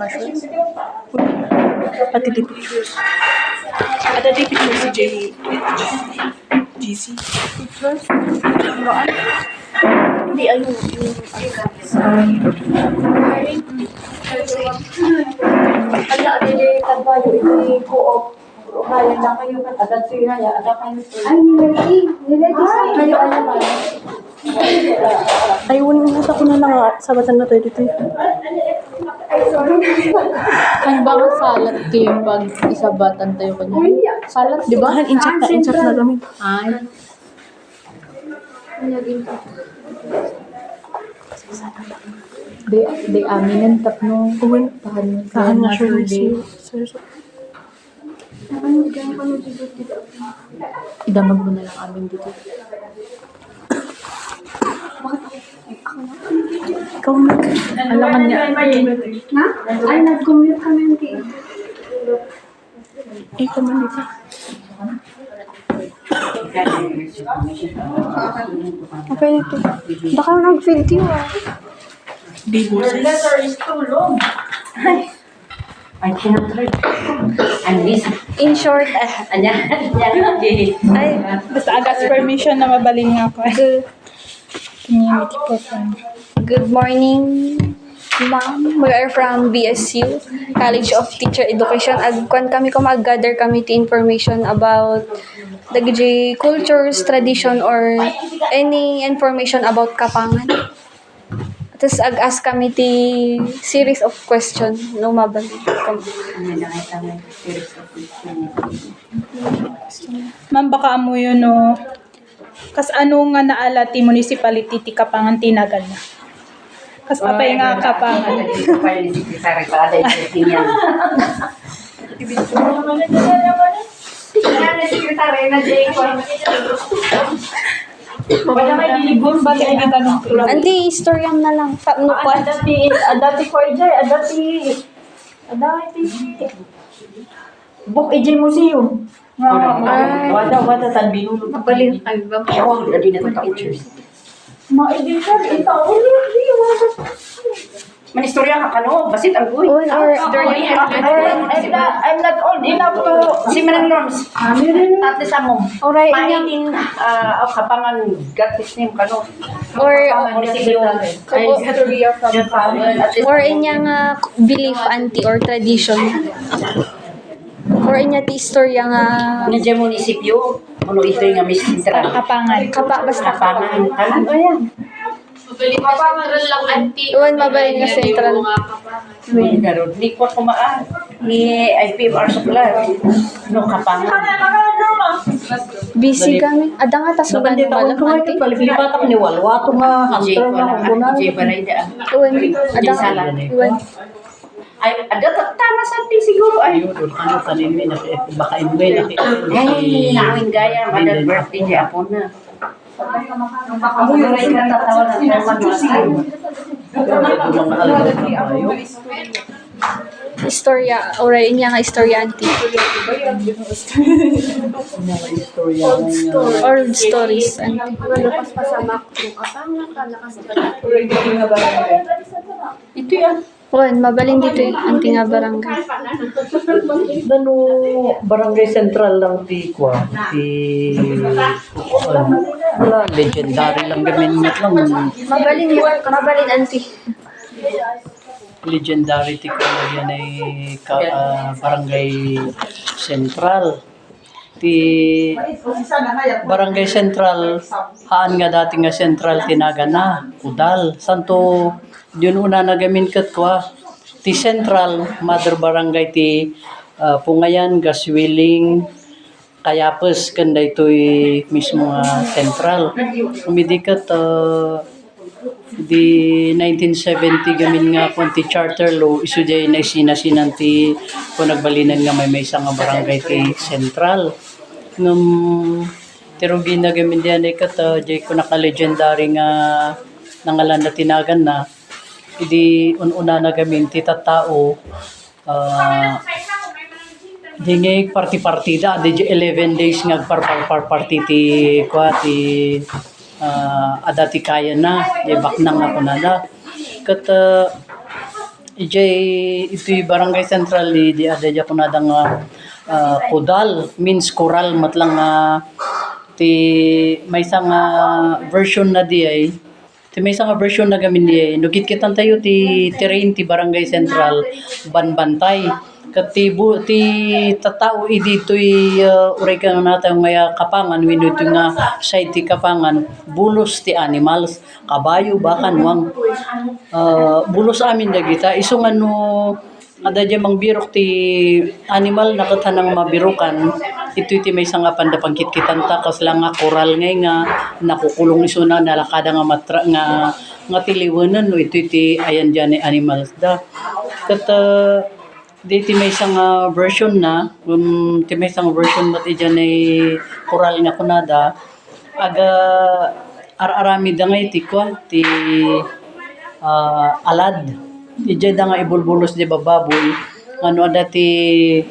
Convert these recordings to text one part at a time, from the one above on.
nga siya. Pati di pictures. Ada di pictures si GC. Pictures? Hindi, ayun. Kaya dili kadbayo iti co-op. Kaya na kayo kat agad sira ya ada kayo. Ay nilagi sa kayo ano ba? Ayun, nasa ko na lang sabatan na tayo dito. Kan ba nga salat kayo pag isabatan tayo kanya? Salat, di ba? Insert na kami. Ay. Di aminan tapno. Uwan. Tahan na siya ng di. seryoso. Idamag mo na lang amin dito. Ikaw na. Alaman niya. Na? Ay nag-commute kami hindi. Ikaw man dito. Okay dito. Baka nag-video ah. Di boses. I cannot read. And this, In short, ay, Basta agas permission na mabaling nga ako. Community program. good morning, ma'am. We are from BSU, College of Teacher Education. Agkuan kami ko mag-gather kami to information about the GJ cultures, tradition, or any information about Kapangan. Tapos ag-ask kami ti series of question no mabalik kami. Ma'am, baka amo yun, no? Kas ano nga naala ti municipality ti Kapangan tinagal na. Kas apay nga Kapangan. Anti, istoryam na lang. No, what? Adati ko adati book ijay museum. Wada tan binulog. Mabalin ay ba? Ewan di na ta pictures. Ma-editor, ito ulit. Manistorya ka kano, basit ang guy. Or I'm not old enough to si Manang Norms. Tatli sa mo. Oray, Painitin Kapangan gatis nim kano. Or Munisipyo. or inya nga belief anti or tradition. Or inya ti istorya nga Nandiyan munisipyo. Ano ito yung Miss Central. Kapangan. basta Kapangan. Kanan o yan. Iwan mabalin nga central. Pero di ko kumaan. Ni IPMR sa pula. No, Kapangan. Busy kami. Ada nga tasugan mo malam anti. Palipatak ni Walwato nga. Hunter nga. Kumbunan. Iwan ada nga. Iwan. Ay, ada tama sa ating siguro. Ay, Ano tanin may baka imay ay, naawing gaya. Mother birthday niya ako na. Ako yung may natatawa na Istorya or inya nga istorya anti. Old stories anti. ito yan. Iwan mabalin dito yung anti nga barangay. Dano barangay central lang ti kwa ti wala legendary lang gamin lang Mabalin anti. legendary ti kwa yan ay barangay central ti barangay central haan nga dati nga central tinaga na Udal santo yun una nagamin kat kwa ti central mother barangay ti Pungayan Gaswiling Kayapes kanda ito'y mismo central umidikat di 1970 gamin nga kung ti charter law isu jay na sinasinan ti kung nagbalinan nga may isang nga barangay ti central nung tirugin na gamin diyan ay kat jay ko naka-legendary nga nangalan na tinagan na idi ununa na gamin ti tattao di ngay party-partida di 11 days nga party ti kwa ti adati kaya na di baknang ako na kat ito'y barangay central di adya ko na nga kudal means coral matlang ti may isang version na di ay ti may isang version na gamin di ay nugit kitan tayo ti terrain ti barangay central banbantay kat ti tatao idito'y uray ka na tayo nga kapangan wino ito nga side ti kapangan bulos ti animals kabayo bakan wang bulos amin dagita isong adadya mang birok ti animal na katanang mabirukan ito iti may nga pandapangkit kitanta kas lang nga koral ngay nga nakukulong iso na nalakada nga matra nga tiliwanan no ito iti ayan dyan ni animals da kat di ti may nga version na ti may nga version mat dyan ay koral nga kunada aga ararami da nga iti kwa ti alad ije da nga ibulbulos di bababoy ano adati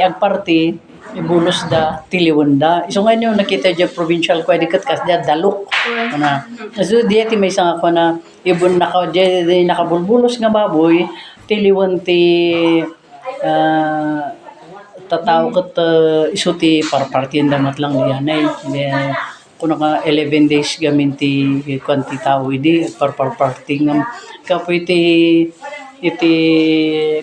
agparti ibulos da tiliwan da iso nga nyo nakita dyan provincial kwa di kas da dalok na so di ti may nga kwa na ibon nakabulbulos nga baboy tiliwan ti tataw kat iso ti parpartiyan damat lang diyanay kung naka 11 days gamin ti kwanti tao idi parparting kapo iti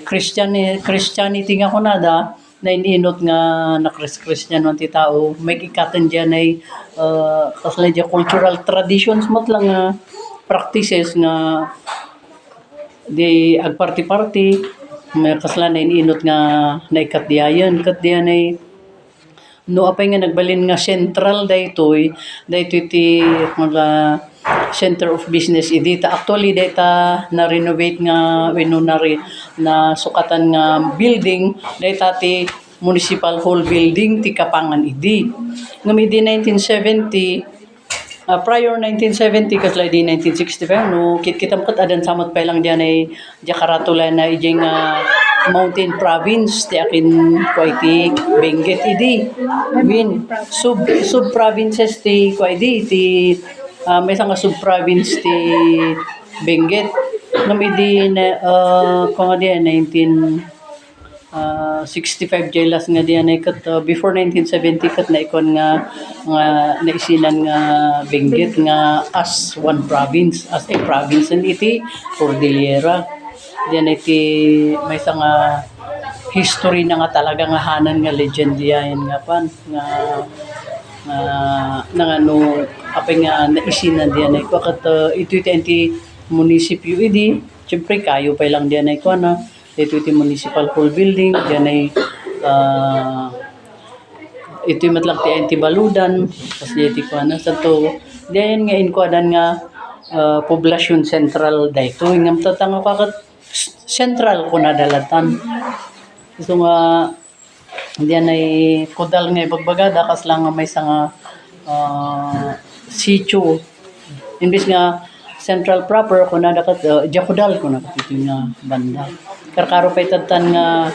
Christianity nga kunada na ininot nga na Christian man ti tao may ikatan dyan ay kasala dyan cultural traditions mat lang practices nga di agparti-parti may kasala na ininot nga naikat diyan kat diyan ay no apay nga nagbalin nga central daytoy ti mga center of business idita actually data na renovate nga na sukatan nga building data ti municipal hall building ti kapangan idi ngam idi 1970 prior 1970 kasla di 1965 no kitkitam kat adan samot pa lang diyan ay Jakarta na ijeng mountain province ti akin kwaiti Benguet idi win sub provinces ti kwaiti ti may nga sub province ti Benguet ngam idi na kung nga diyan 65 jelas nga diyan ay kat before 1970 kat na ikon nga naisinan nga Benguet nga as one province as a province and iti Cordillera diyan iti may nga history na nga talaga nga hanan nga legend diyan nga pan nga ano apay nga naisinan diyan ay kat ito iti munisipyo idi syempre kayo pa lang diyan ay ko na ito iti municipal hall building diyan ay ito matlang ti Baludan kasi iti ko na sa to diyan nga inkuadan nga poblasyon central dayto ngam tatanga kakat central ko nadalatan so nga diyan ay kudal nga ibagbagada kas lang nga may nga sitio imbis nga central proper ko na dakat Jakudal ko na ito nga banda karkaro pa itatan nga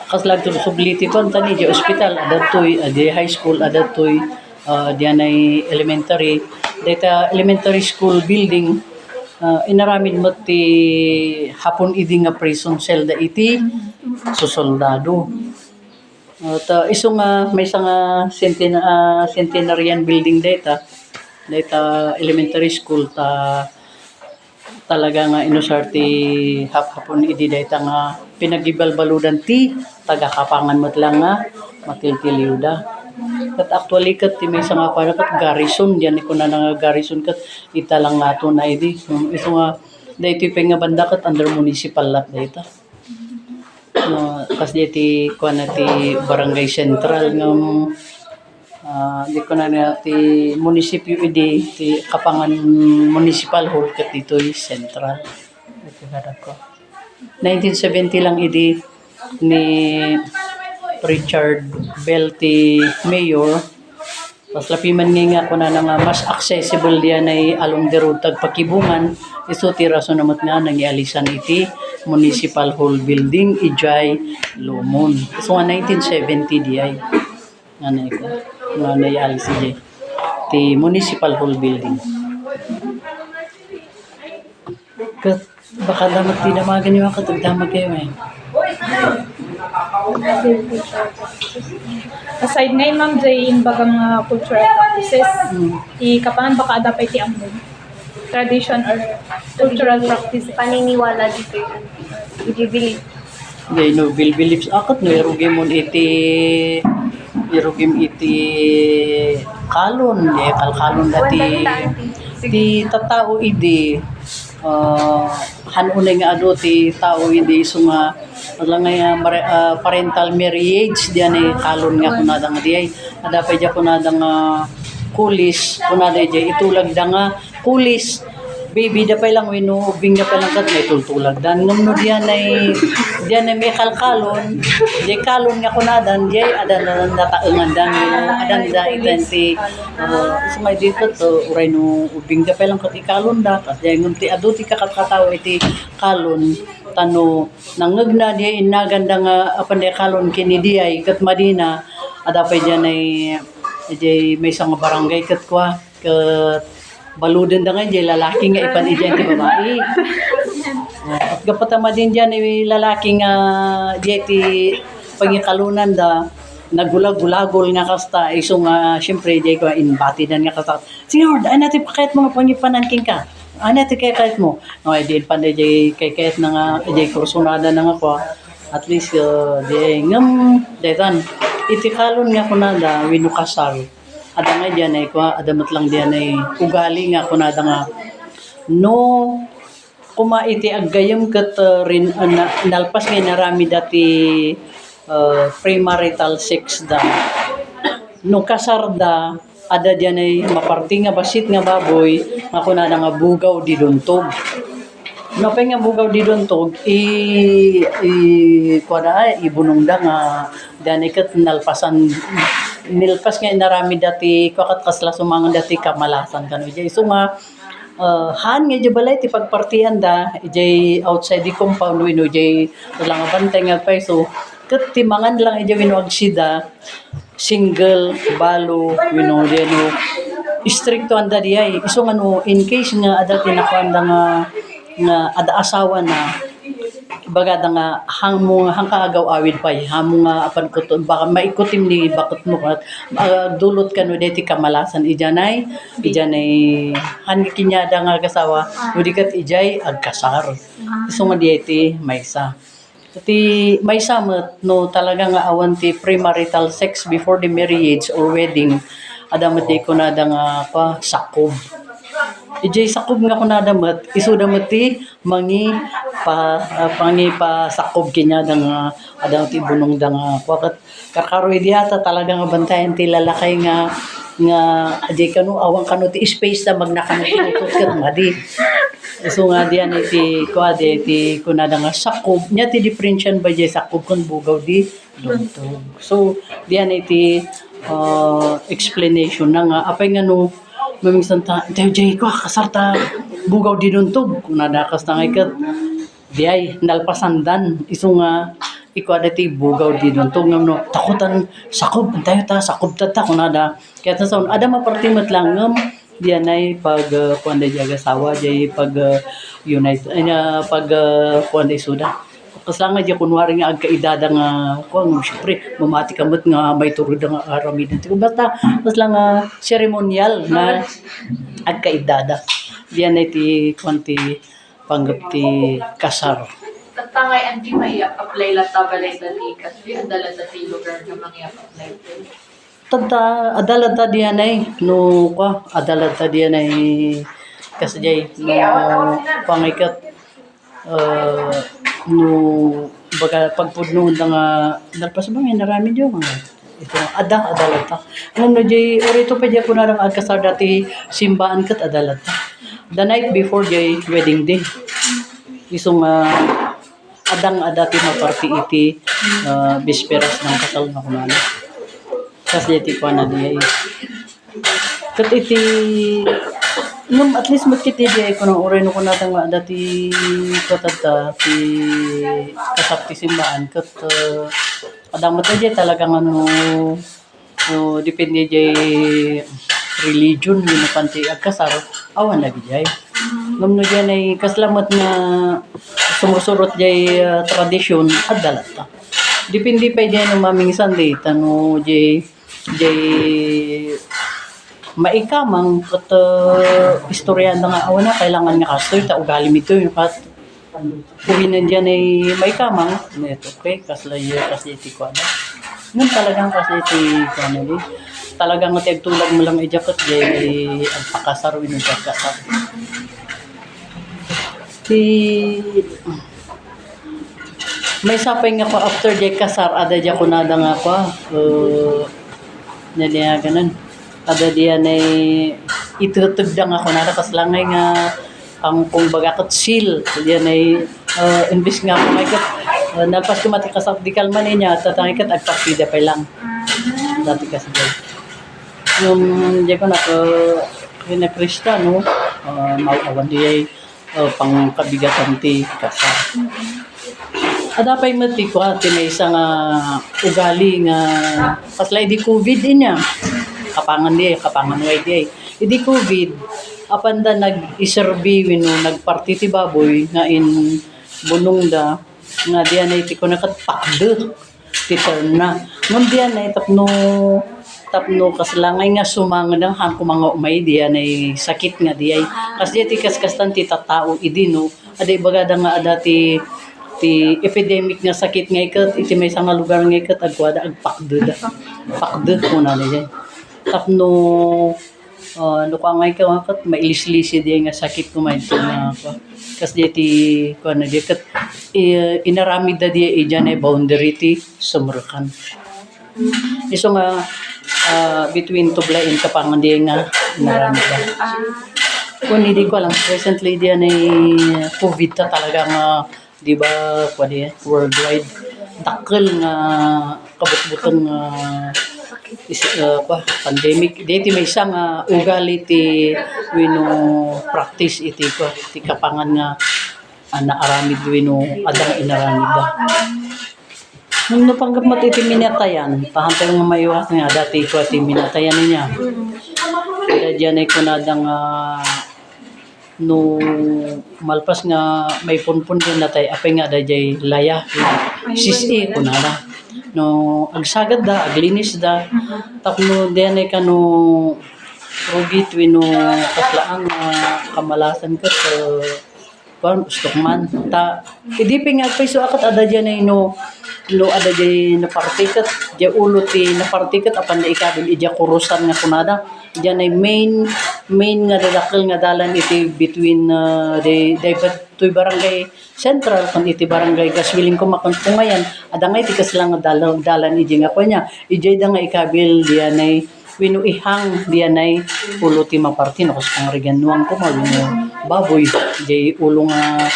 kaslag to subliti ko tani di hospital adatoy di high school adatoy diyan ay elementary data elementary school building inaramid mo ti hapon idi nga prison cell da iti soldado iso nga may nga centenarian building data elementary school talaga nga inusar ti hapon idi data nga pinagibalbaludan ti taga-kapangan mo lang nga matiltiliw da kat actually kat ti may nga para kat garrison diyan ko na nga garrison kat ita lang nga to na idi iso nga dayto pa nga banda kat under municipal lot data kas ti kuan ti barangay central ngam di ko na ti munisipyo idi ti kapangan municipal hall kat dito'y central ito ko 1970 lang idi ni Richard Bell ti mayor pas lapi man nga ko na nga mas accessible diyan ay along the road tagpakibungan iso ti rason namat nga nangialisan iti municipal hall building ijay Lumon so 1970 diay nga na ko nga naialis ijay ti municipal hall building kat baka damat tinamagan yung katagdamag kayo eh. Aside ngayon, ma'am, Jay, in bagang cultural practices, kapangan baka dapat iti amon. Tradition or cultural practices. Paniniwala dito yun. Hindi believe. Hindi, no, beliefs akot no, irugim iti kalon, kalkalon dati. Ti tatao idi hanunay nga ado ti tao idi so nga wala nga parental marriage diyan ay kalon nga kunada nga diay ada pa diya kunada nga kulis kunada diay itulag da nga kulis baby da pa lang wino ubing da pa lang kat may tultulag dan ngumno diyan ay may kalkalon diay kalon nga kunadan diay ada na nataengan dan adan da identi so may dito to uray no ubing da pa lang kat ikalon da kat diay ngumti adu ti kakataw iti kalon tano nangagna diay inaganda nga apan diay kalon kini diay kat madina ada pa diyan ay diay may isang barangay kat kwa kat baludan da nga diyan lalaki nga ipan diyan ti babae. At kapatama din diyan ay lalaki nga diyan ti pangikalunan da nagulag-gulagol nga kasta iso nga syempre diyan ko inbatidan nga kasta. Senyor, daan natin pakayat mga pangipananking ka. Ano ti kayat mo? No, ay din panday diyan kayat na nga diyan kursunada na nga ko. At least diyan ngam daytan iti kalon nga kunada winukasal. Ada nga diyan ay ko adamat lang diyan ay ugali nga kunada nga no kumaiti aggayam ket rin nalpas nga narami dati premarital sex da no kasar da ada diyan ay maparti nga basit nga baboy nga kunada nga bugaw di duntog no pa nga bugaw di duntog kuada ibunong da nga diyan ay ket nalpasan nilpas nga narami dati kakat kasla sumangan dati kamalasan kanu jay so nga han nga jay balay ti pagpartian da jay outside the compound wino jay lang bantay nga peso ket timangan lang jay wino agsida single balo wino jay no stricto anda diay iso nga no in case nga ada tinakuanda nga ada asawa na bagada nga hang kaagaw awid pa hamo nga apan ko baka maikutim ni bakot mo kat dulot kanu deti kamalasan ijanay han kinyada nga kasawa udikat ijay agkasar iso nga dieti maysa ti maysa met no talaga nga awan ti premarital sex before the marriage or wedding adamat di kunada nga sakob ijay sakob nga kunada met isu damet ti mangi pa sakob kinya nga adang ti bunong da nga kwakat kakaroy diata talaga nga bantayan ti lalakay nga di kanu awang kanu ti space na magnakano ti utot ket ngadi so nga diyan iti kuade ti kunada nga sakob nya ti differentian ba jay sakob kun bugaw di duntog so diyan iti explanation na nga apay nga no mamingsan ta jay ko kasarta bugaw di duntog kunada kas tangay ket diay nalpasandan iso nga iko adati bugaw di duntog ngam no takutan sakob antayo ta sakob ta kunada kaya sa ada mapartimat lang ngam diyan ay pag kuanda jaga sawa jay pag unite pag kuanda suda kasanga di kunwari nga agkaidada nga kuang syempre mamati kamot nga may turod nga aramid dito basta lang ceremonial na agkaidada diyan ay ti kwanti panggap ti kasar Tatangay anti may apply la tabalay dali kasi adala dati lugar na mga apply. Tata adalata diyan ay no kwa adalata diyan ay kasi jay no pangikat no baga pagpudno nga nalpas ba nga narami diyo nga ito adalata ano jay orito pa jay kunarang agkasar dati simbaan ket adalata the night before jay wedding day isong adang adati maparti iti bisperas ng kasal na kunana kasi iti ko na diya kat iti nung at least magkiti diya ko nang oray no ko natang dati katata ti kasapti simbaan kat adang mata diya talagang depende diya religion yun panti agkasar awan lagi diya Ngam no dyan ay kaslamat nga sumusurot jay tradisyon at dalata. Dipindi pa dyan ng maming Sunday, tano jay maikamang at istorya na nga awan na kailangan nga kastoy ta ugali mito yung kat kuhinan dyan ay maikamang neto okay kaslay ti ko ada nun talagang kasi ti kanali talagang at tulad mo lang ijakot jay ang pakasarwin ng pagkasar ti may sapay nga ko after jay kasar ada jay kunada nga ko naliya ganan ada diyan ay itutugdang ako na kaslangay nga ang kumbaga kat seal diyan ay imbis nga may kat nalpas ko mati kasap di kalman niya tatangi kat agpapida pa lang dati kasi diyan yung diyan ko na ko na Kristiyano mauawan diyan pang kabigatan ti kasap ada pa'y mati ko ati may isang ugali nga paslay di COVID niya kapangan way di idi COVID apanda nag-iserbi wino nagparty ti baboy nga in bunong da nga diyan ay ti ko nakatpakdo ti terna ngam diyan ay tapno kaslangay nga sumangdang han ko mga umay diyan ay sakit nga diay kasi ti kaskastan ti tattao idi no aday bagada nga ada ti epidemic nga sakit nga ikat iti may nga lugar nga ikat agwada agpakdo muna diyan tapno lukangay ka kat mailis-lisi diyan nga sakit kumain nga kas di ko na di kat inaramid da di diyan ay boundary ti sumurkan iso nga between Tublain Kapangan di nga inaramid da kung hindi ko alam recently diyan ay COVID ta talaga nga di ba worldwide dakkel nga kabut-buton nga pandemic dito may isang ugali ti wino practice iti ko ti kapangan nga naaramid wino adang inaramid da nung napanggap mo iti minatayan pahantay nga maiwas nga dati ko iti minatayan niya kaya dyan ay kunadang no malpas nga may punpun din natay apay nga dayay laya sisi kunada no agsagad da aglinis da tapno diyan ay kano rugit wino kaslaan kamalasan ko kon stokman ta idi pinga piso akat ada diyan ay no ada jay na partikat jay ulo ti na partikat apan da ikabil ija kurusan nga kunada diyan ay main nga dadakkel nga dalan iti between tuy barangay Central kan iti barangay Gaswiling ko makantungayan adangay ti kaslang nga dalan iji nga kanya ijay da nga ikabil diyan ay wino ihang diyan ay ulo ti maparti no kas pang reganuang ko mawino baboy jay ulo nga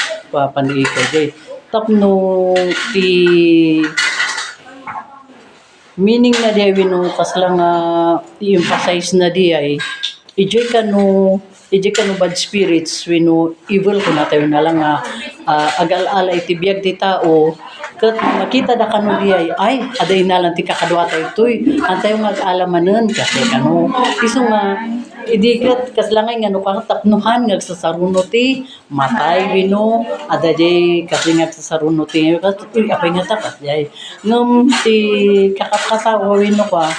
panday ko jay tapno ti meaning na diay wino kaslang i-emphasize na diay ijay kano bad spirits wino evil ko na tayo na lang agal-alay ti biyag ti tao kat makita da kano diay ay aday na lang ti kakadwa tayo tuy antayo nga alamanen kasi kano iso nga idikat kaslangay nga no kakatapnuhan nga sasaruno ti matay wino adajay kasi nga sasaruno ti apay nga takas jay ngam ti kakapkatawa wino ka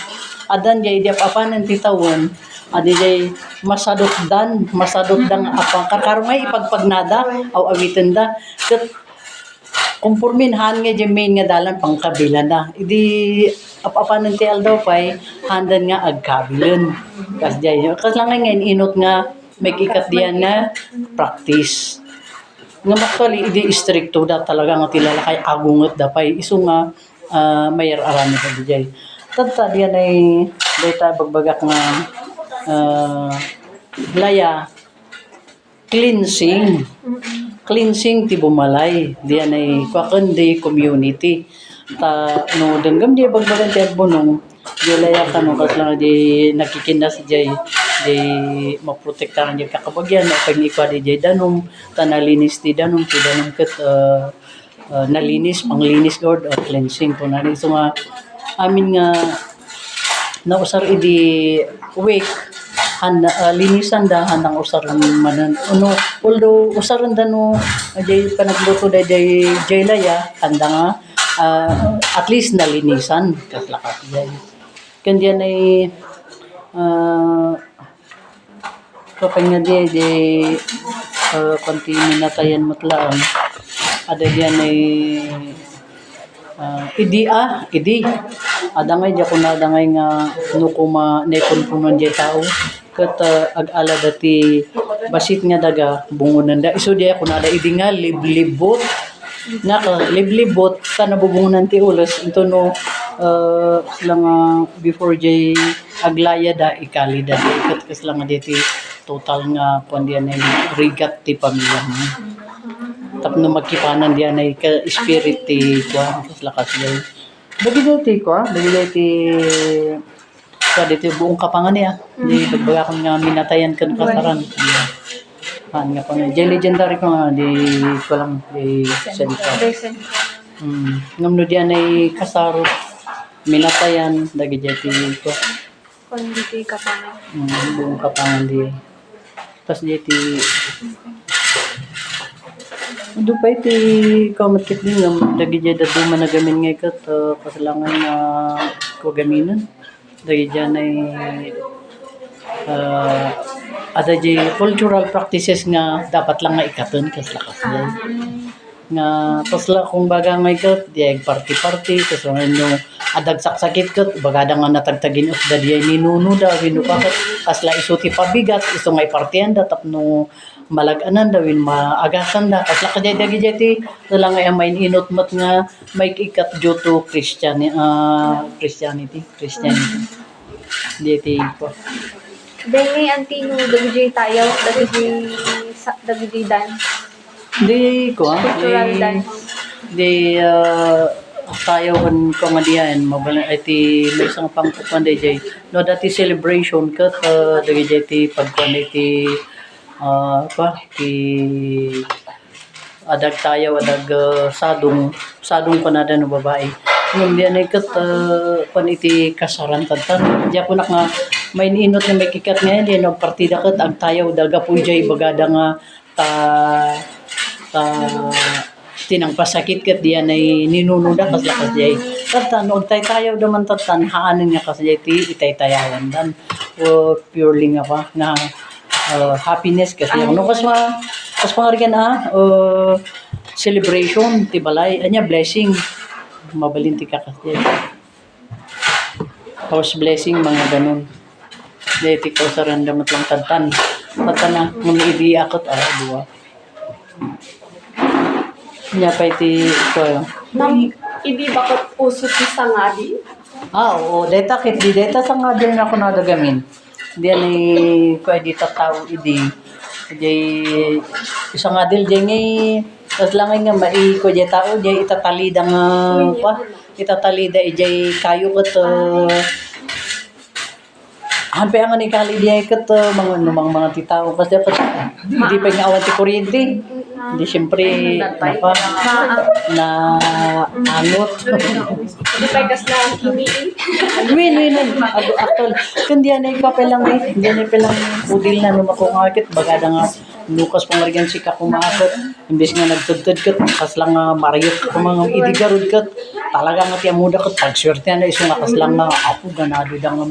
adan jay di apapanan ti tawon adijay masadot dan apang karkarungay ipagpagnada aw awiten da ket kumpurminhan nga jay main nga dalan pang kabilan da idi apapanan ti aldaw pay handan nga agkabilen kas jay lang nga inot nga may ikat diyan nga practice nga actually idi stricto da talaga nga tilalakay agungot da pay isu nga mayer arami da dijay tadta diyan ay data bagbagak nga laya cleansing ti bumalay diyan ay kwakende community ta no denggam di bagbagan ti bonong laya kanu kas lang di nakikinas jay maprotektahan jay kakabagyan o pag ikwa di jay danom tanalinis ti danom ket nalinis panglinis god or cleansing ko na rin so nga amin nga nausar idi week linisan da handang usaran manan although usaran da no jay panagluto da jay laya handang at least nalinisan kaslakat jay kandiyan ay kapag nga di konti minatayan matlaan ada diyan ay idi adangay di ako nadangay nga nukuma naipunpunan di tao kat ag-ala dati basit nga daga bungunan da iso di ako nada idi nga liblibot naka liblibot ka nabubungunan ti ulas ito no lang before jay aglaya da ikali da kat kas lang diti total nga kuandian ay rigat ti pamilya mo tapno magkipanan diyan ay ka spirit ti kuan kas lakas jay dati sa dito buong kapangan niya. Di bagbaga ko nga minatayan kan kasaran. Han nga ko na legendary ko nga di ko lang di sa dito. Ngamno diyan ay kasarot minatayan dagi jati ko. Kon dito kapangan. Buong kapangan di. Tas jati pa iti kamat din ng dagi dyan da duman na gamin ngay kat kasalangan na ko gaminan. Dagi dyan ay ada dyan cultural practices nga dapat lang nga ikatan kaslakas dyan. Nga pasla kung baga ngay kat diag party-party kasalangan nyo adag saksakit kat bagada nga natagtagin of da diyan ninuno da winukakat kasla isuti pabigat iso ngay partiyan da tapno malaganan dawin maagasan da kasla ka dagi jati lang ay main inot mat nga may ikat joto Christianity jati ko Dahil antino dagiti tayo dagiti dance. di ko Cultural dance. di tayo kan komedian mabalan iti may isang pangkupan jay no dati celebration kat dagi jati pagkuan iti adag tayo adag sadong panada no babae ngum diyan ay kat pan iti kasaran tantan diya po nga may inot na may kikat nga di no partida kat ag tayo daga pujay bagada nga tinang pasakit kat diyan ay ninunuda kas lakas jay tatan og tayo daman tatan haanen nga kas jay ti itay-tayawan dan purely nga pa na happiness kasi ano kas pangargan celebration ti balay anya blessing mabalin ti kasi house blessing mga ganun dito ko sa random at lang tantan na nung idi akot duwa nya pa iti ko Hindi bakit uso ti sangadi? oo data kit di data sa nga din ako nadagamin diyan ay pwede tataw idi jay isang adil jay ngay tas lang nga mai ko jay tao jay itatalida nga pa itatalida jay kayo kat hampe ang ni kali diay kat mga titao kasi hindi pa nga awan ti kuryente hindi siyempre na angot Hindi pa gas na kiniin. win actual kundi anay ka pelang hindi anay pelang pudil na numakungakit bagada nga Lucas pangargan si kakumakot imbes nga nagtudtud kat kas lang mariyot ko mga idigarod kat talaga nga tiya muda kat pagswerte na iso nga kas lang nga ako ganado da nga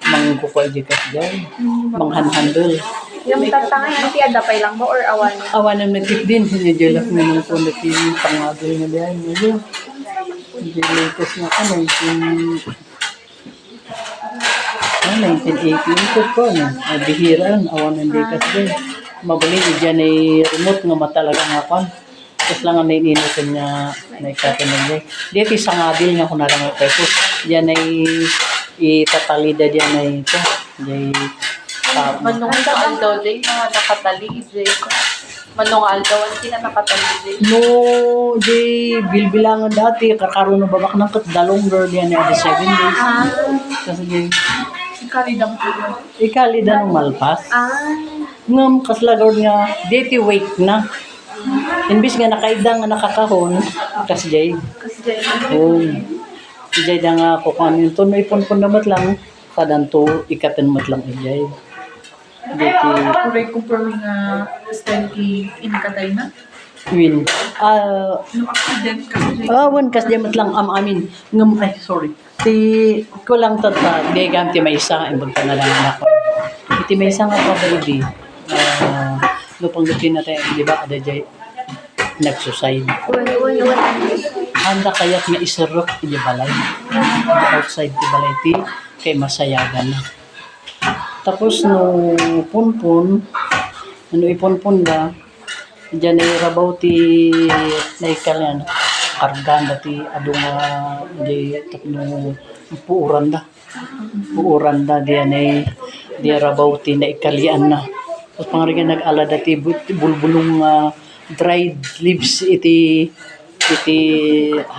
mangkukway di kat dyan manghanhandol Yung tatangay anti adapay lang mo or awan? awanan na tip din sinidilak mo yung po na pangadol nga dyan hindi latest nga 1918 ko bihira awanan di kat dyan mabalik dyan ay remote nga matalaga nga kon tapos lang ang naininutin niya na ikatanong niya dito isang adil nga kung narang peso dyan ay itatalida dyan ay ito dyan Manong aldaw day mga nakatali day. Manong aldaw ang nakatali day. no di bilbilangan dati kakaroon na babak ng katdalong girl yan ay 7 days kasi di ikalida ng malpas ngam kaslagor nga dati wait na imbis nga nakaida nga nakakahon kasi jay jay da nga kukuhan yung tono ipon-pon namat lang padanto ikatin mat lang ijay Diti Kuray ko pero nga style in katay na. win. No accident kasi. Wan kas diamat lang amin. Ngam ay sorry. Ti ko lang tata di ganti may isa imbag na lang ako. Iti may isa nga pabalidi. Lupang lutin natin, di ba? Ada jay nagsuicide. Handa kaya't nga iserok di balay. Outside di balay ti kay masayagan na. Tapos no punpun ipunpun ba diyan ay rabaw ti naikalan kargan dati adung di tapno puuran da diyan ay di rabaw ti naikalian na. Tapos pangaringan nag-ala dati bulbulong dried leaves iti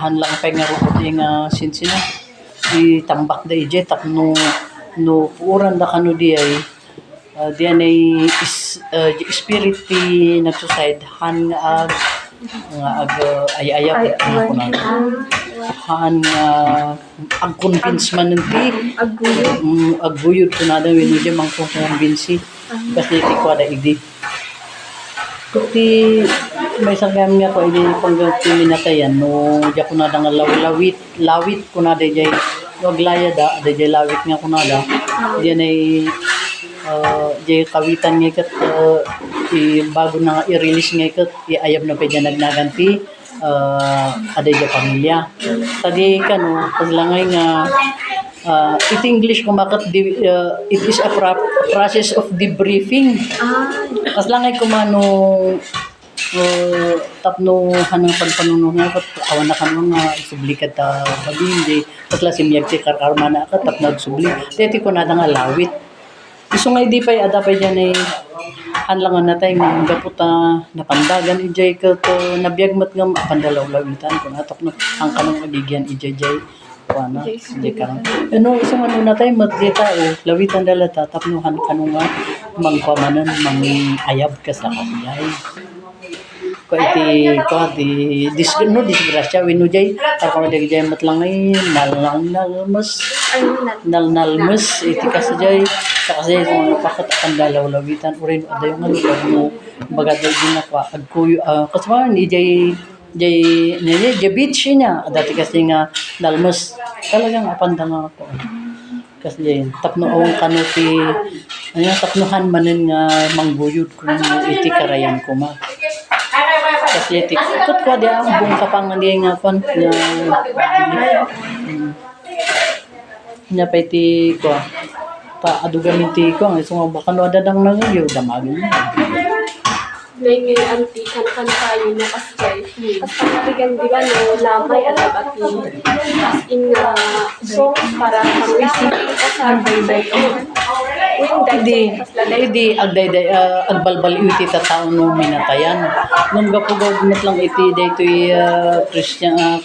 hanlang pa nga rupot yung sinsina itambak da ije tapno no puuran da kano di ay diyan ay spirit ti nagsuicide han nga ag ayayap nga kunan han ag convince man ti agbuyod kunada wino di mang convince kasi ti ko da idi kuti may sangam nga ko idi pangganti minatayan no di ko nada nga lawit kunada jay wag laya da jay lawit nga kunada diyan ay jay kawitan nga kat bago na i-release nga kat iayab na pa dyan nagnaganti ada jay pamilya tadi kano paglangay nga it English kumakat it is a process of debriefing paglangay kumano tapno hanang pagpanuno nga kat awan na kanong sublikat baging jay pasla simyag ti karkarmana kat tap nagsubli deti ko nada nga lawit iso nga di pa ada pa dyan ay hanlangan na tayo nga gaputa napandagan ijay ka to nabiyagmat nga pandalaw-lawitan kung atok no ang kanong agigyan ijay kuana ijay karang iso nga na tayo matdita lawitan dalata tapnuhan kanong nga mangpamanan ayab ka sa kapiyay ko iti disgrasya wino jay ako jay matlangay nalnalmas iti kasi kung pakat ang dalaw-lawitan urin aday nga lugar mo bagado din na kwa agkuyo kasi man jay beach niya dati kasi nga nalmas talagang apanda nga ako kasi jay tapno awang kanuti tapnuhan manen nga mangguyod kung iti karayan ko ma kasi iti ikot kwa di ang buong kapang nga kon nya pa iti kwa pa adugamin ti ko ang isang baka no adadang nang iyo damagin May anti kan tayo na kasi pagkakarigan di ba no lamay at ati as in song para pang-receiving ka sa Hindi agday agbalbal iti ta taon no minatayan nung gapugod met lang iti daytoy Kristiyano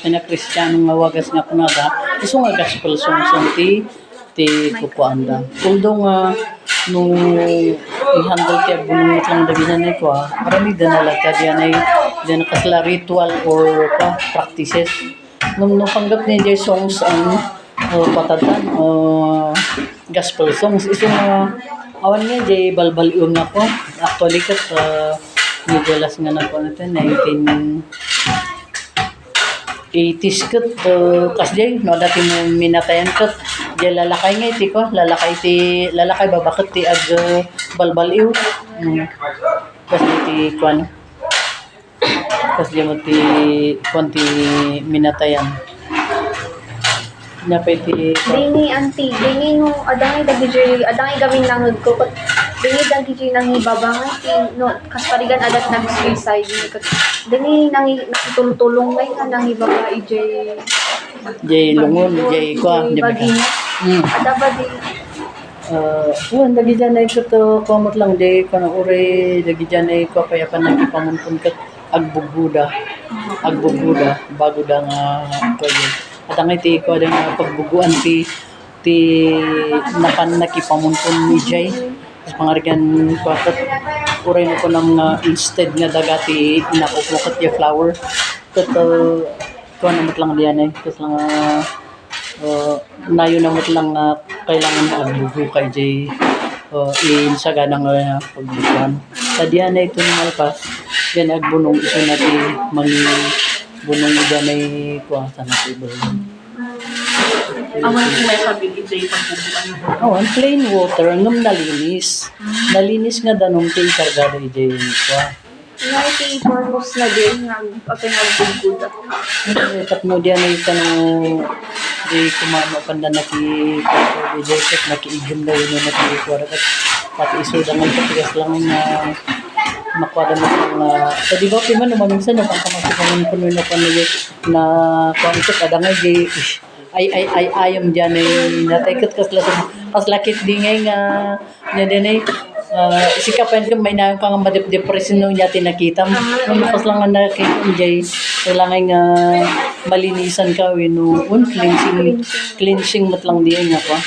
nga wagas nga kunada iso nga gospel song ti kukuanda although nga nung i-handle kaya bunungot lang dabinan ay ko marami danala ka diyan kasla ritual or practices nung panggap ni jay songs ang patatan gospel songs iso nga awan nga jay balbal yung nga po actually kat nidelas nga na po natin 1980s kat kasjay no dati mo minatayan kat jay lalakay nga iti ko lalakay babakit ti ag balbaliw kasi iti kwan kasi mo ti kwan ti minatayan napiti dini no adangay gawin langod ko dini dagiti nang ibabangan no kasparigan adat nag-suicide dini nang nakitulong ngay nga nang ibaba jay lungon jay kwa ada ba di yun lagi dyan ay ito komot lang jay kana uri lagi dyan ay kwa payapan nagipamuntun kat agbuguda bago da nga kwa yun at ang iti ko ada nga pagbuguan ti nakan nakipamuntun ni jay pangarigan ko kat uray na ko lang instead nga dagati inakukukat yung flower kat ko namot lang diyan kat lang nayo namot lang kailangan agbugu kay jay in sa ganang pagbukan. Sa diyan ay ito malpas, yan agbunong iso na ti mangi bunong diyan ay kuwasa na ti bulong. Awan kung may kabili Jay pagbubuan. Awan, plain water, ngam nalinis. Nalinis nga danong ti kargado ijay kwa. Nga iti purpose na din nga apay nga bugod. Tapno diyan ay tanong di kumano panda na ki ijay kat nakiigim daw yun na ti kwa pati iso dangan patigas lang na makwada mo sa di ba piman naman minsan no pangkamasikan ko no panoy na kung ito kada nga di ay ayam diyan ay natakot kas lakit di nga na din ay sikapan ko may na kang ma-depression no niya tinakita mo pas lang na kay enjoy kailangan nga malinisan ka no cleansing matlang diyan nga pa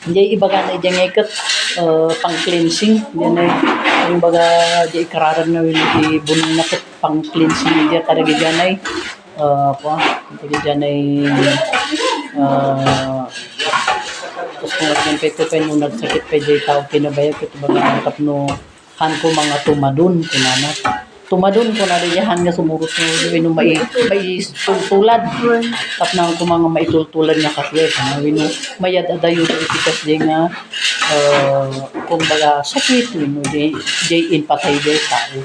hindi iba ka na diyan ikot pang cleansing diyan ay yung baga di ikraran na yung bunong na pang cleansing diyan kada diyan ay pa diyan ay tapos kung nagsimpito pa nung nagsakit pa dyan tao kinabayag ko baga angkap no han ko mga tumadun tumadun ko na rin yan nga sumurot no may tultulad tap na ko mga maitultulad nga kasi no mayad adayo itikas din nga kung baga sakit no jay in patay day tao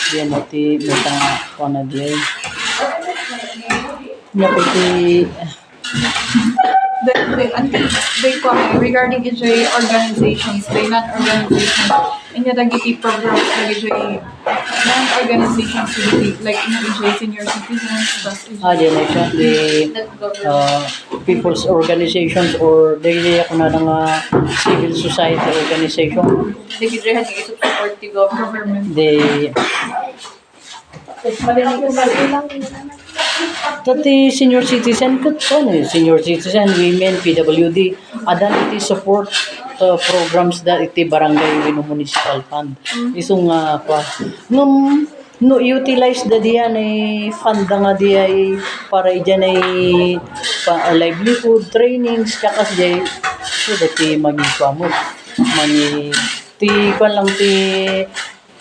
diyan natin may tanga ko na diyan napiti regarding EJ organizations, they not organizations, and yet dagiti programs na EJ non-organizations like EJ senior citizens, plus EJ diyan ay siya the people's organizations or dahil ako na ng civil society organization Hindi kita had yung support the government. Dati senior citizen ko senior citizen, women, PWD, adan iti support programs da iti barangay wino municipal fund. Isong pa no utilize da diyan ay fund da nga di ay para diyan ay livelihood trainings kakas jay so dati magipamot mani ti kan lang ti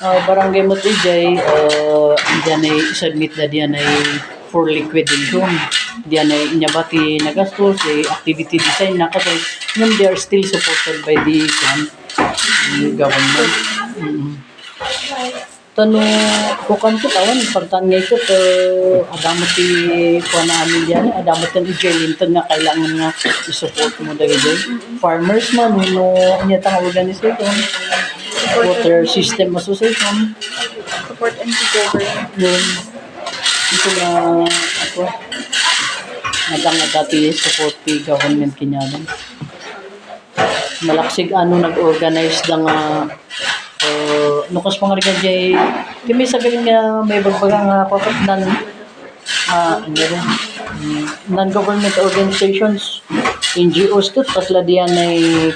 barangay mo ti jay diyan ay submit da diyan ay for liquidation. Diyan ay inyabati nagastos, activity design na kasi they are still supported by the government. Tano, kukan ko tawan, pagtangay ko, adamot ti kuha na amin diyan, adamot ang i-gelinton na kailangan nga i-support mo dahil dyan. Farmers man, inyatang organization, Water System Association, Support and government. Ito na ako nga dati support the government kinyalan malaksig nag-organize ng nukas mga rigan jay kami sabihin nga may bagbagang kapatnan non-government organizations NGOs ito tasla diyan ay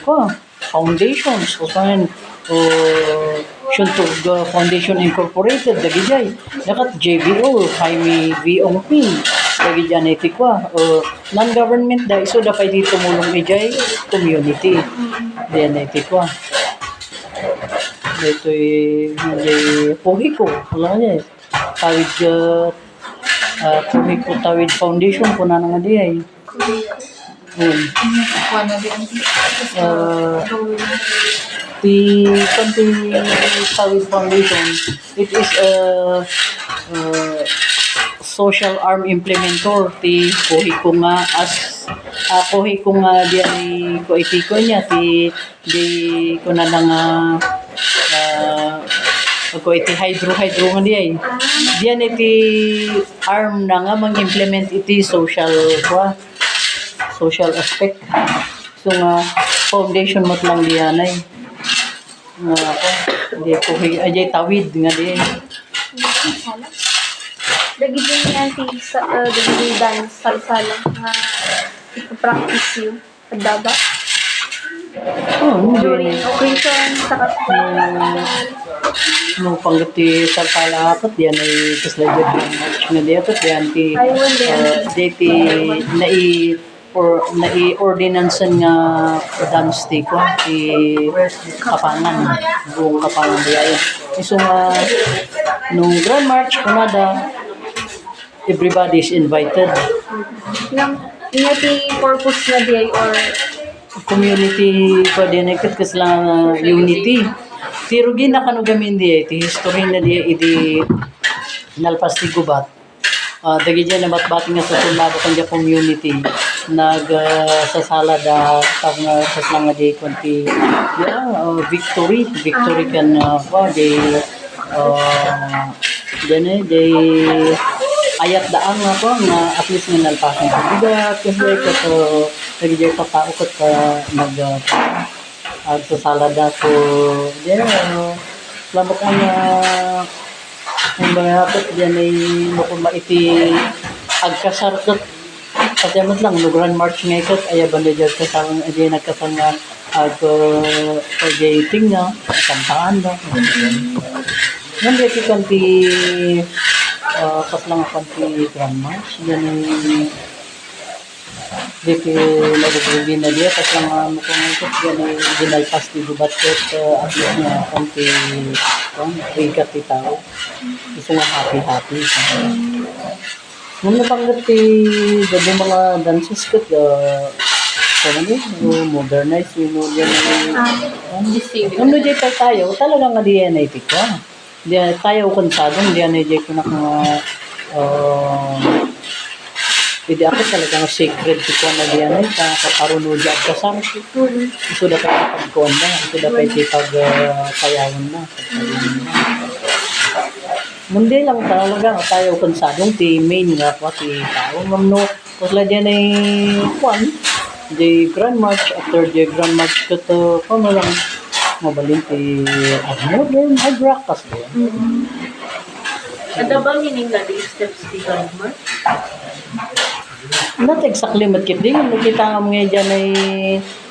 foundations o saan Shuntog Foundation Incorporated dagijay nakat JBO Jaime V. Ongpin dagijay iti kwa non-government da iso da pay dito tumulong ijay community diyan iti kwa dito pogi ko wala niya tawid pogi ko tawid foundation ko na nga diay the Tawid Foundation, it is a social arm implementer ti kuhi ko nga diyan ko itiko niya ti di ko na nga ko iti hydro nga diyan iti arm na nga mang-implement iti social aspect so nga foundation mo lang diyan ay hindi ko ajay tawid nga di Dagi din yan sa dagi dance salsala nga ipa-practice yun adaba during occasion sa no panggati salsala apat yan ay kasla dyan nga di apat yan ti dati or nai-ordinance nga dance ti ko ti Kapangan, buong Kapangan Bayayan. So nung Grand March kunada, everybody is invited. Nga ti purpose na di or Community coordinated kas lang unity. Pero ginakano gamin di ti history na di idi nalpas ti gubat. Dagi dyan na batbati nga sa sulado kanya community sasala da pag sa nga di kunti victory kan di dyan ayat daang nga po nga at least nga nalpasan sa bigat kasi kato dagi dyan katao kat sasala da so dyan lamat ang ang mga hapot dyan ay makuma iti agkasarkot at yamat lang no Grand March nga ikot ay banda dyan kasang ay nagkasang pag-dating na kantaan na nang dyan kanti kaslang kanti Grand March dyan ay dito nagagawin na diya kasi nga mukhang ikot dyan ay ginalpas di gubat ko at least nga kanti ikat di tao gusto nga happy nung napangat gabi mga dances ko modernize yun yan nung dyan tayo talaga nga diyan ay tiko diyan tayo kansadong diyan ay dyan ko na hindi ako talagang secret ko na diyan ay kaparuno dyan kasama ito dapat pagkuhan na ito dapat pagkayawin na mundi lang talaga tayo kansadong ti main nga po ti tao mamno kusla dyan ay kwan di Grand March after the Grand March kato kamo lang mabalin ti modern hard rock kasi Ada ba meaning na di steps di Grand March? not exactly matkip din yung nakita nga mga dyan ay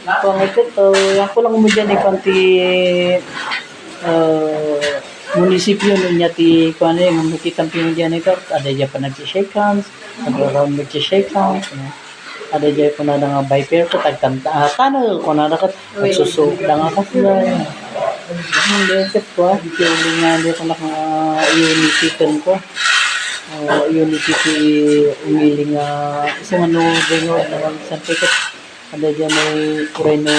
pangikot ako lang mo dyan ay kanti munisipyo niya ti kuan yung nakita mo dyan ay ada dyan pa nag-shake hands nag-round nag-shake hands ada dyan po na nga by pair ko tagkanta tanol ko na nakat nagsusok na nga kasi hindi ko hindi nga hindi ko unity ko unity ti umiling isang dengo naman isang ticket ada dyan ay kureno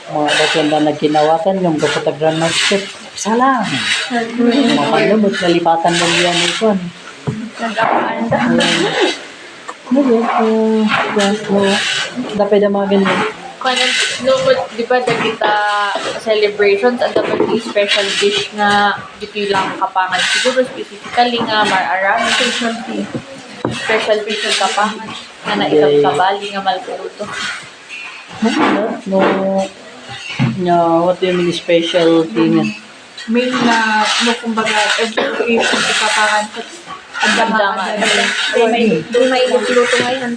mga bakyan na nagkinawatan yung kapatag Grand Market salam mapanumot nalipatan mo yan ito dapat na mga ganyan Di ba kita celebrations at dapat yung special dish nga dito lang Kapangan siguro specifically nga mararami special dish ng Kapangan nga naisap sa bali nga malpuluto what do you mean special thing Main na, kumbaga, every occasion sa Kapangan, ang dama. doon may luto ngayon.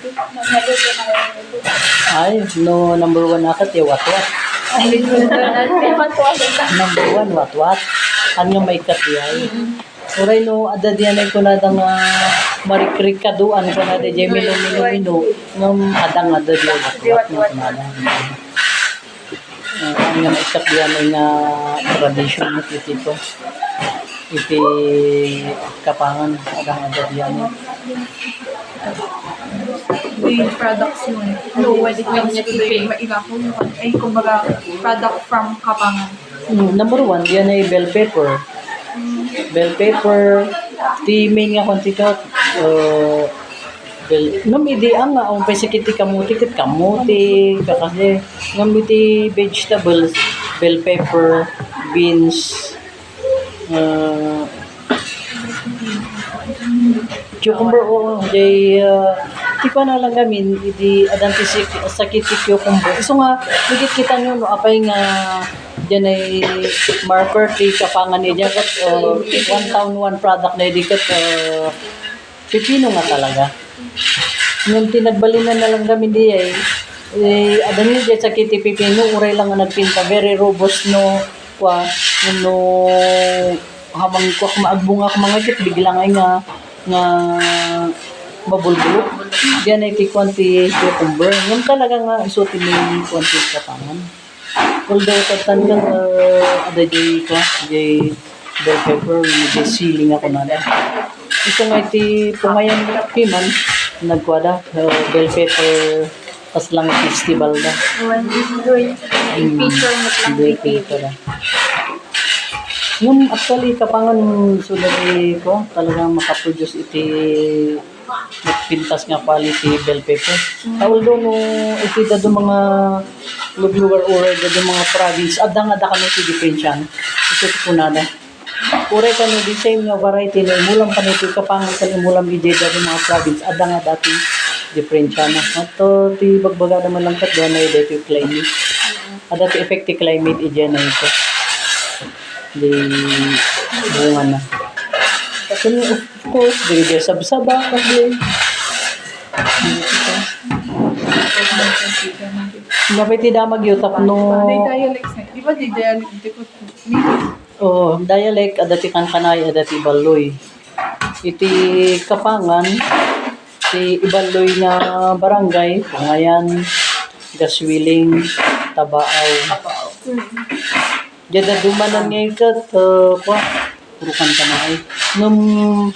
ay no number one akat watwat number one watwat ano may kat diay oray no ada diyan ay kunada nga marikrikaduan kunada jay mino ngam adang ada diay watwat nga kunada ang nga may kat diyan ay nga tradition mo ito iti Kapangan adang ada diyan the products yun. No, when it comes to the mailakon, ay kumbaga product from Kapangan. Number one, yan ay bell pepper. Bell pepper, ti main nga konti ka, namidi ang nga, ang pasikiti kamuti, kasi namidi vegetables, bell pepper, beans, cucumber di ko na lang gamin di adanti sakit cucumber so nga higit kita nyo no apay nga dyan ay marker ti Kapangan niya kat one town one product na di kat pipino nga talaga nung tinagbalinan na lang gamin di adan niya dyan sakit ti pipino uray lang nga nagpinta very robust no hamang ko maagbunga ko mga kit biglang ay nga mabulbulok. Diyan ay ti kwanti cucumber. Yung talaga nga isuti mo yung kwanti kapangan. Although tatan ka ada jay ko, jay bell pepper, jay siling ako na. Ito nga iti pumayan piman, nagkwada, bell pepper, pas lang festival na. When feature mo lang Bell pipili. pepper na. Yung actually kapangan sulari ko, talagang makaproduce iti pintas nga quality bell pepper. Although no iti do mga lugar uray do mga province adang kami ti diferensyan. Ito ko na na. Uray kano di same nga variety na imulang paniti kapangan sa imulang bidya do mga province adang dati diferensya na. Ato ti bagbaga naman lang kat na dito climate. Ada ti effective climate idiyan na ito. Di bunga na. So, of course, di sabsaba kasi napiti damag yutap no Day dialects na. Di ba di dialect? Di ko dialect adati kan kanay adati baloy. Iti kapangan ti ibaloy nga barangay pangayan Gaswiling Tabaaw. Jada dumanan nga ikat kwa purukan kanay. Nung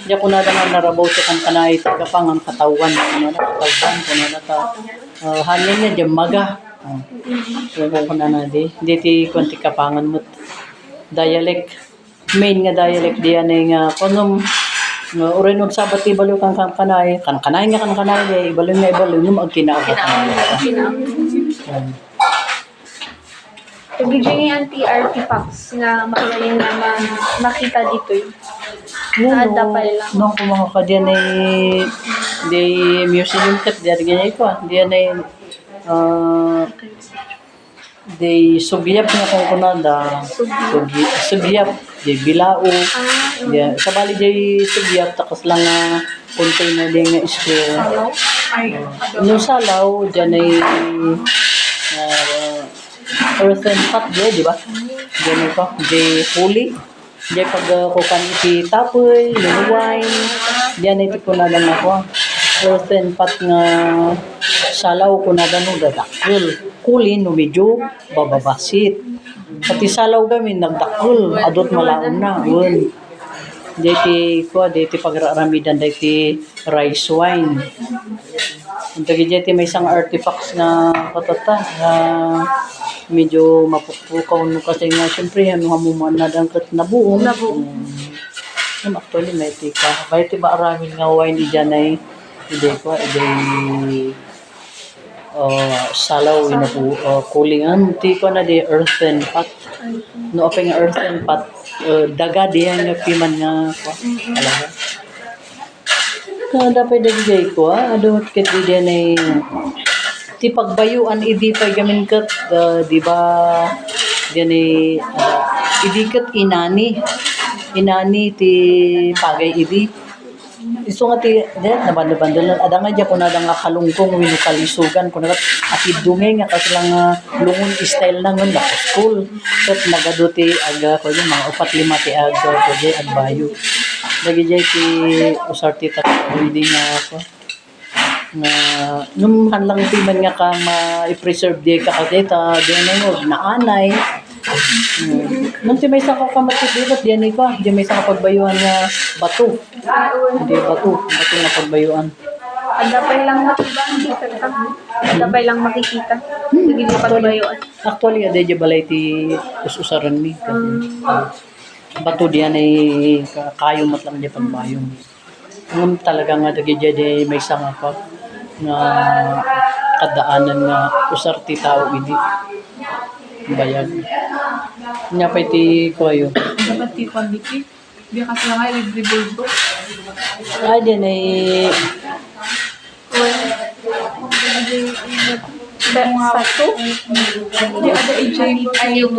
ya ko na nga narabaw sa kan kanay kapangan katawan kuno na katawan kuno na ta hangin niya jamaga. Ko na di ti konti kapangan mo dialect main nga dialect diyan ay nga kunom uray no sabat ti balo kan kanay nga ibalo nga ibalo num agkinaawat. Nag-DJ nga anti-artifacts nga makalain na makita dito yun. Naada pa lang. No, kung mga ka diyan ay di museum kat diyan ganyan ko. Diyan ay di sugyap nga kung kunada. Sugyap di bilao. Diyan sa bali di sugyap takas lang nga container di nga square. No salaw diyan ay earthen pot di ba? Diyan ko di huli. Diyan pag kukan iti tapoy, luluwain. Diyan iti kunada na ko. Earthen pot nga salaw kunada no dadakil. Kuli no medyo bababasit. Pati salaw kami nagdakil. Adot malaon na. Yun. Diyan iti pagraramidan iti rice wine. Ito diyan may isang artifacts na katata na medyo mapukpukaw no kasi nga syempre ano hamuman na dang kat nabuong. Actually may tika. May tiba aramin nga wine diyan ay salaw ina po kulingan tika na di earthen pot. No apeng earthen pot daga diyan nga piman nga alaga. Dapat dagay ko adot ket diyan ay ti pagbayuan idi pa gamin ket di ba diyan ay idi ket inani ti pagay idi iso nga ti diyan nabandalan ada nga diyan kunada nga kalungkong wino kalisugan kunada ati dungay nga kasi lang lungon style na ngon ako school ket nagado ti aga ko yung mga 4-5 ti aga ko diyan agbayo lagi diyan ti usarti ta hindi nga ako na nung hanlang piman nga ka ma-preserve di ka kadeta di na naanay nung ti may isa ka matitibat di ko di may isa ka pagbayuan nga bato hindi bato nga pagbayuan Adapay lang makikita. Adapay lang makikita. Hindi mo pagbayuan. Actually ada di balay ti usaran ni bato diyan ay kayo mat lang di pagbayong talaga nga dagi di may isa nga pa nga kadaanan nga usar ti tao idi bayag nya pa ti kuayo dapat ti quality. Di kasi lang ay libre-libre. ay din ay Sato? Di ada AJ ay yung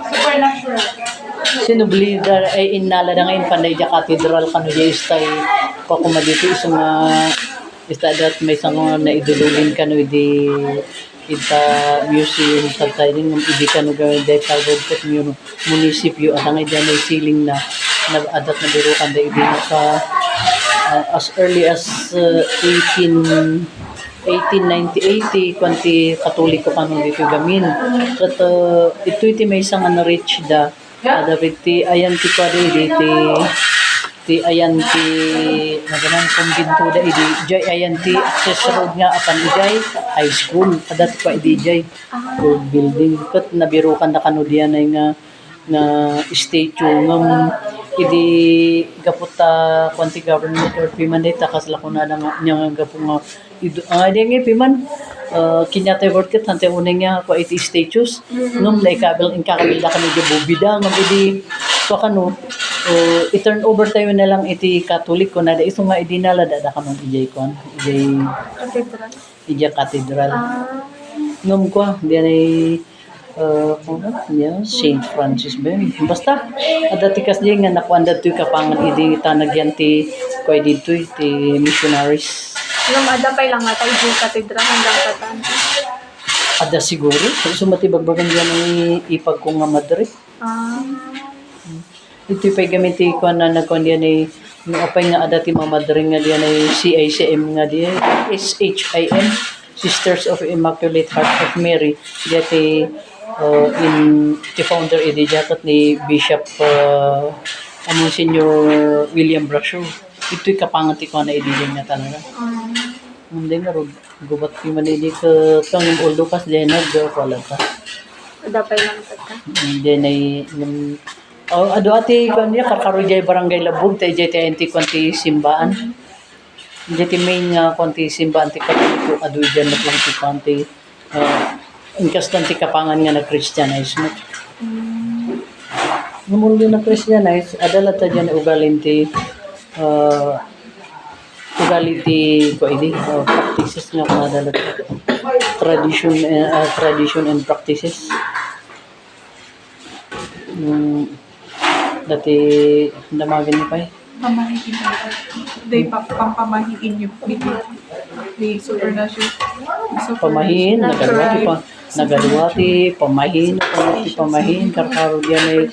supernatural. sinublidar ay inala na ngayon panay ja cathedral kano ja istay pakuma dito isang istadat may isang na idululin kano di ita museum sa tayo ng idi kano gawin dahil tagod kat munisipyo at ang idyan ay siling na nag-adat na birukan da idi na sa as early as 1890 kwanti katoliko kanon dito gamin. Kat ito iti may isang rich da ada ti ayan ti kwade ti ayan ti naganan kumbinto da idi jay ayan ti access road nga apan ijay high school ada ti kwa idi jay old building kat nabirukan na kano diyan ay nga statue ngam idi gaputa kwanti government or pimanita kasla ko na nga nya gapu nga di piman kinyatay word kat hante uneng nga ko iti statues ngam lay kabel in kakabila kami di bubida ngam idi so kano i-turn over tayo na lang iti Catholic ko na da iso nga idinala da kanon ijay kon ijay cathedral ngam ko diyan ay Saint Francis ba yun? Basta, adati kasi nga nakuan dito yung kapangan idi tanagyan ti kwa dito ti missionaries. Yung adapay lang nga tayo yung katedral hanggang katan. Ada siguro, so matibagbagan diyan ang ipag ko nga Madrid. Ito pa'y gamiti ko na nagkuhan diyan ay yung apay nga adati mga Madrid nga diyan ay CICM nga diyan, SHIM, Sisters of Immaculate Heart of Mary, diyan in the founder edi jakat ni Bishop Monsignor William Brashear. Ito'y kapangati ko na edi nga talaga. Hindi nga ro gubat ki man edi ka tang oldo kas diyan nagwala ka. Adapay lang tata. Diyan ay ado ati kan niya kakaro jay barangay Labog tay jay TNT konti simbaan. Diyan ti main nga konti simbaan ti katoliko ado diyan na lang ti konti inkastanti kapangan nga na-Christianize mo. Namundo na-Christianize, adala ta dyan ugalin ti ko ini practices nga kung adala tradition and practices. Dati damagin niyo pa eh. Pamahiin niyo. Day pampamahiin niyo. Di supernatural. Pamahin, nagaluwati, pamahin, karkaro diyan ay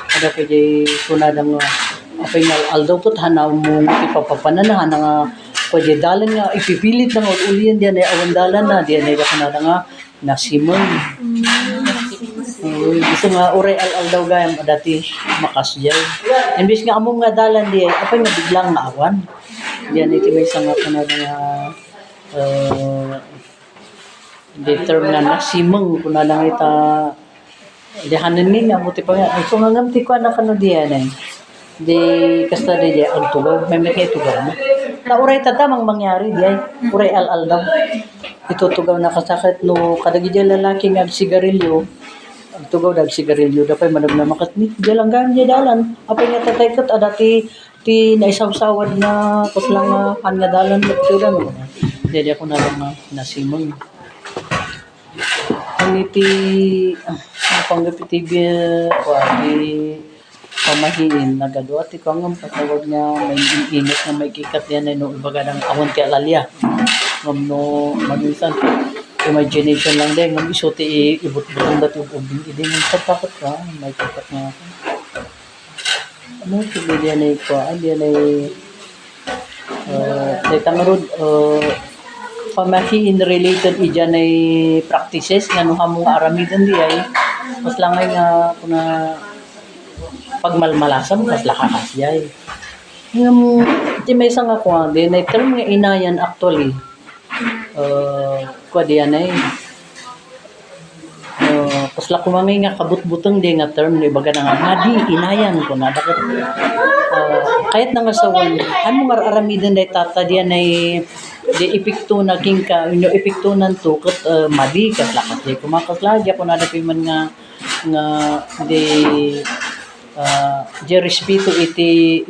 ada pa jay kunadang apay nga aldaw pot hanaw mo ipapapananahan nga pwede dalan nga ipipilit ng ulian diyan ay awandalan na diyan ay kunada nga nasimon. Gusto nga uray aldaw gayam dati makasjay. Imbis nga among nga dalan di ay apay nga biglang nga awan. Diyan iti may nga kunada nga the term na nasimang kung na lang ita dihanan nga muti pa nga so nga ngamti ko na kano diyan eh di kasta di ang tugaw may kay tugaw na uray tatamang mangyari diay uray al daw ito tugaw na kasakit no kadagi diyan lalaki nga sigarilyo ang tugaw dag sigarilyo dapay manag na makat ni diyan lang gam dalan apay nga tatay kat adati ti naisawsawad na kuslang nga dalan magtira no dili ako na lang nasimon. Ang iti panggapiti di pamahiin nagado at ikaw ang patawag niya may init na may kikat yan ay no ibaga ng awon ti alalya. Ngam no maminsan imagination lang din ngam iso ti ibut-butong dati ubing idi ng takot ka may kikat nga. Ano ti diyan ay ko diyan ay tangarod pamahiin related iyan ay practices nga no hamong aramidan di ay mas lang ay nga kuna pagmalmalasan mas lakakas yung ti may isang ako din ay term nga inayan actually kwa diyan ay pasla kumangay nga kabut-butang di nga term ni baga nga ngadi inayan ko na dapat kahit nga sawan ano nga aramidan day tata diyan ay di epekto na kingka inyo epekto nan to kat madi kat lakas di kumakaslagya ko na dapat man nga di respeto iti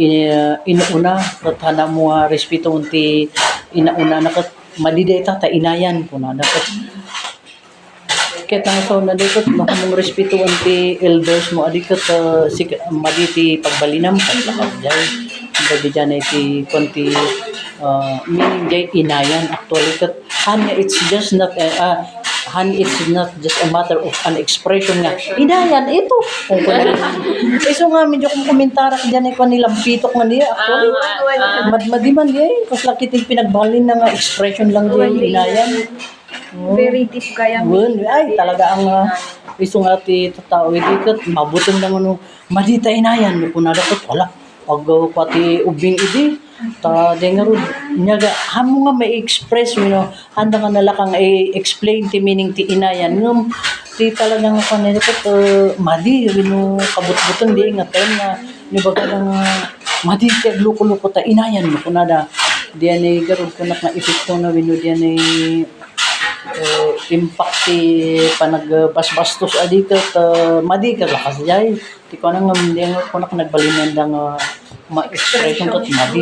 inuuna kat hana mo respeto unti inauna na kat madi day tata inayan ko na dapat kita nga sa na dito makamong respeto unti elders mo adi kat madi ti pagbalinam kat lakas jay hindi dyan iti konti meaning jay inayan actually kat hanya it's just not han it's not just a matter of an expression nga. Inayan, ito. Kung iso nga, medyo kung komentarak dyan ay kanilang pitok nga niya. Actually, madmadiman niya eh. Kasi lakiting pinagbalin na nga expression lang niya, inayan. Very deep kaya. Ay, talaga ang isong ati tao, idikat, mabuting lang ano, madita inayan, kung nadakot, wala, pag pati ubing idi, dengar nyaga hamo nga may express handa nga nalakang i-explain ti meaning ti inayan ngum ti talagang kanilipot madi kabut-butong di ngaten na ni baga nga madi ti luko-luko ta inayan mo kunada diyan ay garud kunak na epekto na diyan ay impact ti panagbasbastos adikat madi ka lakas jay ti ko nang ngam kunak nagbalinan dang ma-expression kat madi.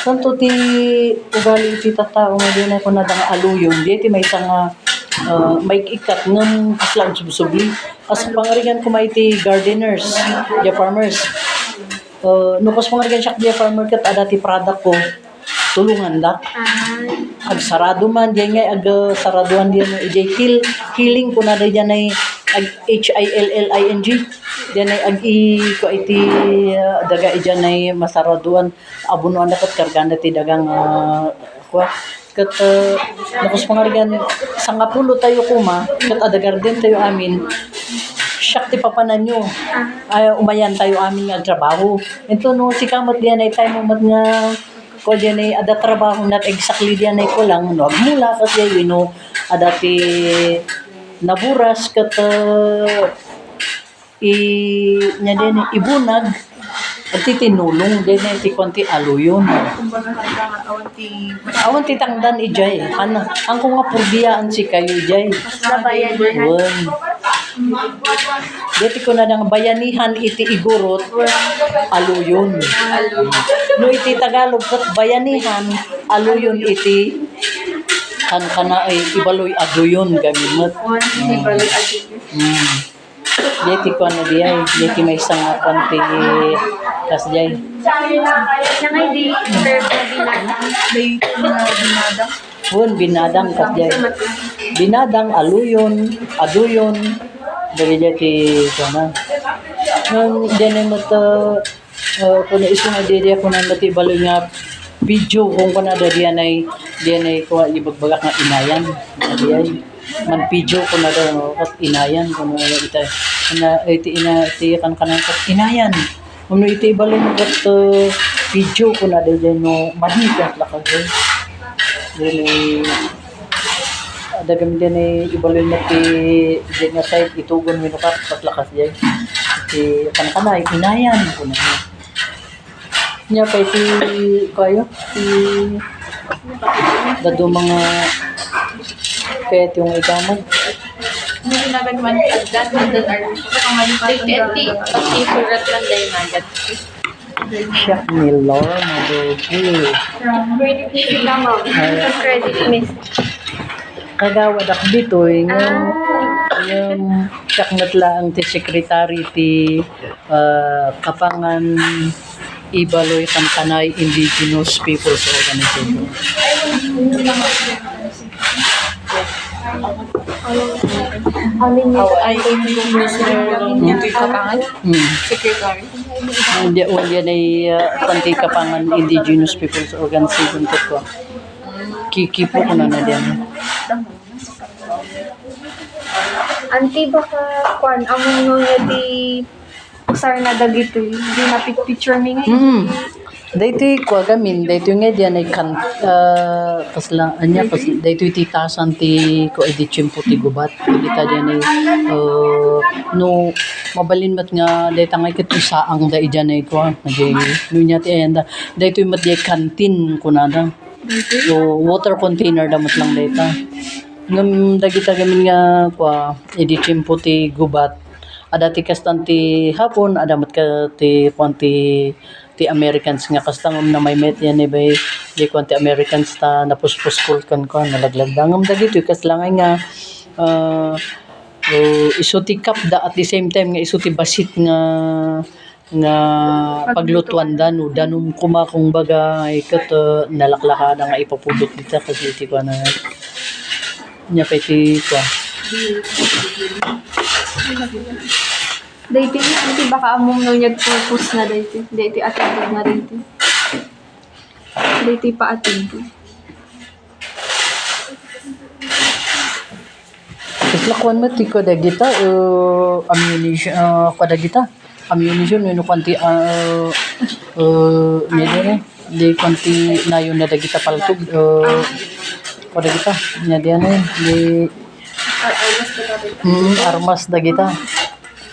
Santo ti ugali ti tao nga di na ko na dang aluyon. Di ti may isang may ikat ng aslang subsubli. As pangarigan ko may ti gardeners, the farmers. Nukos pangarigan siya the farmer kat ada ti product ko. Tulungan dak. Ag sarado man, di nga ag saraduan di na healing ko na di dyan ay HILLING. Diyan ay ko iti daga ijan ay masaraduan abunuan dapat karganda ti dagang kat nakos pangarigan sangapulo tayo kuma kat adagar din tayo amin siyak ti papanan nyo ay umayan tayo amin nga trabaho ito no si kamot diyan ay tayo mat nga ko diyan ay ada trabaho not exactly diyan ay ko lang no agmula kasi ada ti naburas kat ibunag at tinulong din ti konti aluyon. Kumbaga hanggang Awan ti tangdan ijay. Ang ko nga purdiyaan si kayo ijay. Sabayan Wan. Dito ko na nang bayanihan iti igurot aluyon. No iti Tagalog kat bayanihan aluyon iti kana ay ibaloy aduyon gamit. Ibaloy aduyon. Yeti ko na diay, yeti may isang konti kas diay. Yang hindi pero binadang. Binadang kas diay. Binadang aluyon, aduyon, dari yeti ko na. Nang diyan mata kuno isang idea ko na mati baloy nga video kung kuna diyan ay ko ibagbagak nga inayan. Diay. Man video ko na daw at inayan kuno ita na iti kan kat inayan kuno iti balon kat video ko na daw no madikat lakag dili dagam din ay ibalon na ti nga site itugon mi kat lakas jay iti kan inayan kuno nya pa iti kayo ti dado mga kahit yung ikamag. Hindi ginagawa man agdan ar Pati surat lang dahil nagat. Chef Miller, mabuti. credit miss. Kagawad ako dito, yung siyak natlaang ti secretary ti Kapangan Ibaloy Kankanay Indigenous Peoples Organization. ay yung kapangan secretary. Yan ay Panti Kapangan Indigenous Peoples Organization ko. Kikipo ko na diyan. Anti baka kwan among nga di usar na dagito di na picture mi nga. Dito ko gamin, dito nga diyan ay kan kaslang anya kas dito titasan ti ko edi chimpo ti gubat. Kita diyan ay no mabalin mat nga dayta nga ket saang da diyan ay ko nagay no nya ti ayanda dito mat di kantin kunada. So water container damot lang dayta. Ngam dagita gamin nga ko edi chimpo ti gubat. Ada ti kastan ti hapon ada mat ka ti ponti ti Americans nga kastangom na may met yan bay di konti Americans ta napuspos school kan ko nalaglag dangam dagito kas langay nga isu ti kapda at the same time nga isu ti basit nga paglutuan da no danum kuma kung baga ikat nalaklaka na nga ipapudot dito kasi ti ko na nya pa ti ko Dati anti baka among no nyag purpose na dati. Dati attended na dati. Dati pa attended. Islakuan mo ti ko dagita ammunition kada kita ammunition no kwanti medyo di kwanti nayon na dagita paltog kada kita nya diyan di armas dagita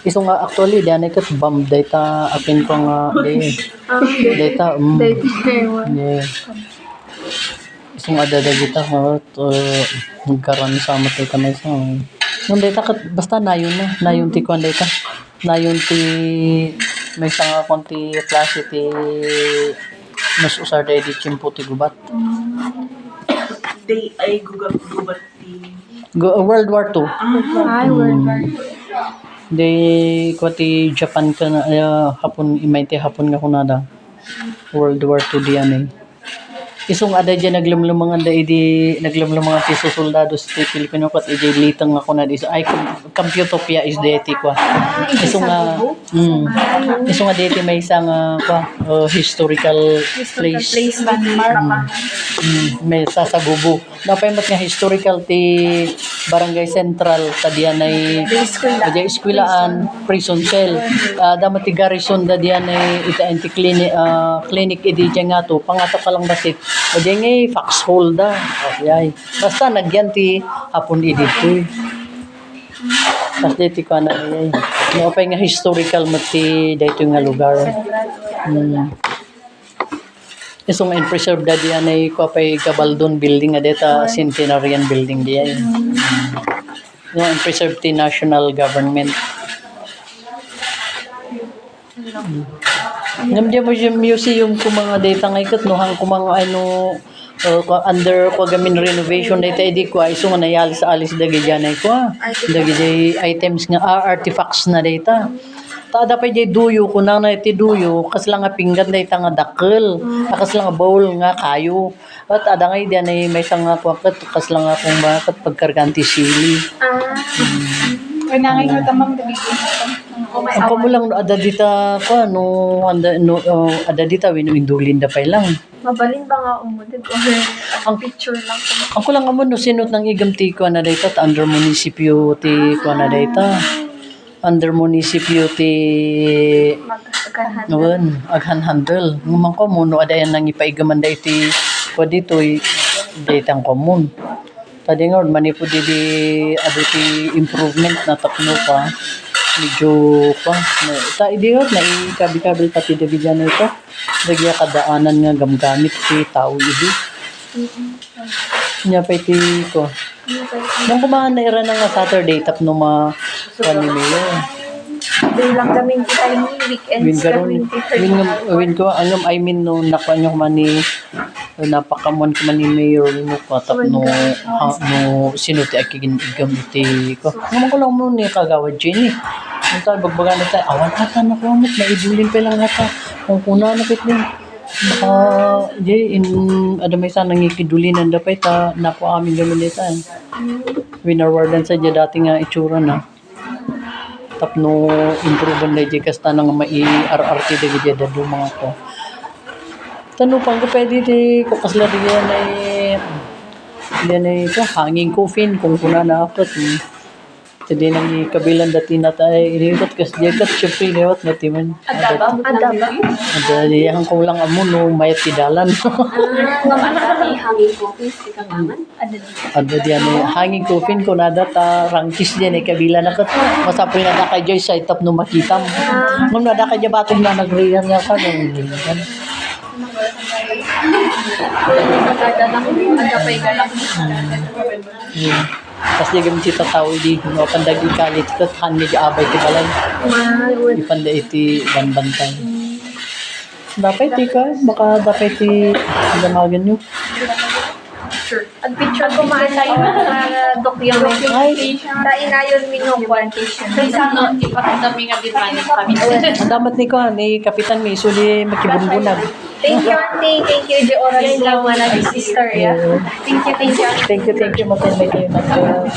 iso nga actually diyan ket bomb data akin ko nga di data Dati kayo. yeah. Isang adada kita ha nagkaroon sa matay kamay sa nung data kat basta nayon ti kwan data nayon ti may sanga konti klase ti mas usar day di chimpo ti gubat Day ay gubat di. World War II Ay, World War. di ko ti Japan ka na hapon imay ti hapon nga kunada World War II diyan isong ada dyan naglamlamangan da idi naglamlamangan ti soldados ti Pilipino kat idi litang ako na di ay Computopia is deity kwa isong isong deity may isang kwa historical place landmark. may sasagubo napay mat nga historical ti Barangay Central sa diyan ay eskwelahan prison cell damat ti garrison da diyan ay ita anti clinic idi dyan nga to pangato ka lang basit o dyan ngay foxhole da okay basta nagyan ti hapon idito tas dito ka na ay napay nga historical mati dito nga lugar isong and preserve da diyan ay kapay Gabaldon building nga deta centenarian building diyan and preserve ti national government Namdiyan mo yung museum ko mga data nga ikat no hang kumang ano under ko gamin renovation data edi ko iso nga nayalis alis dagi diyan ay ko dagi day items nga artifacts na data ta dapat jay duyo ko na iti duyo kas lang nga pinggan data nga dakkel kas lang nga bowl nga kayo at ada nga diyan ay may sanga ko kas lang nga kung bakit pagkarganti sili Kaya nangay ko tamang dali. Ang kamulang ada dita ko ada dita winindulin da pay lang. Mabalin ba nga umudid or ang picture lang ko. Ang kulang amon no sinot ng igamti ko na data under munisipyo ti ko na data. Under munisipyo ti Magkahan. noon aghan handle. Ngumang ko muno ada yan nang ipaigaman da iti ko dito datang common. Tadi nga manipo di ado ti improvement na takno pa. Medyo pa ta idiot na ikabi-kabil pati David yan ito nagya kadaanan nga gamgamit si tao idi nya pa iti ko nang kumahan na ira nga Saturday tap no ma ni mayor Doon lang kami kita ni weekends kami win ko angam I mean no nakuha man ni napakamon ko man ni mayor mo ko tap no sino ti akigin igam iti ko naman ko lang mo ni kagawad Jenny Unta bagbagan na tayo, awan ata na kumot, maibulin pa lang ata. Kung kuna na pit din. Baka, ada may sanang ikidulinan dapat nakuha amin gamin dito. Winarwardan sa dya dati nga itsura na. Tapno, improvean na dya kasta nang mai-RRT da dya dado mga ko. Tanong pang ko pwede di, kukasla di yan ay hanging coffin, kung kuna na ako. Jadi nang kabilan dati na tayo inigot kas jegat syempre lewat nati man Adaba. ada yang kulang amon no mayat ti dalan Ang hangin ko, please, ikamangan. ada diyan hanging coffin ko nada ta rangkis diyan kabila na kat masapol na da kay joy sa itap no makitam ngum nada kay batog na nagriyan nga ka Magkada lang ada pa igalang. tas di gamit ita tao di no pandag ikalit kat han ni abay ti balay ipanda iti banbantay dapat ti ka baka dapat ti damagan nyo Ang picture ko maanay mga documentation. Tain na yun minukwan. Minsan no, ipakita mi nga bitmanin kami. ang damat ni ko ni kapitan mi suli makibunbunag Thank you, auntie. Thank you, Jo Oras lang, mga sister. Yeah. Thank you, auntie. thank you matin may kayo nag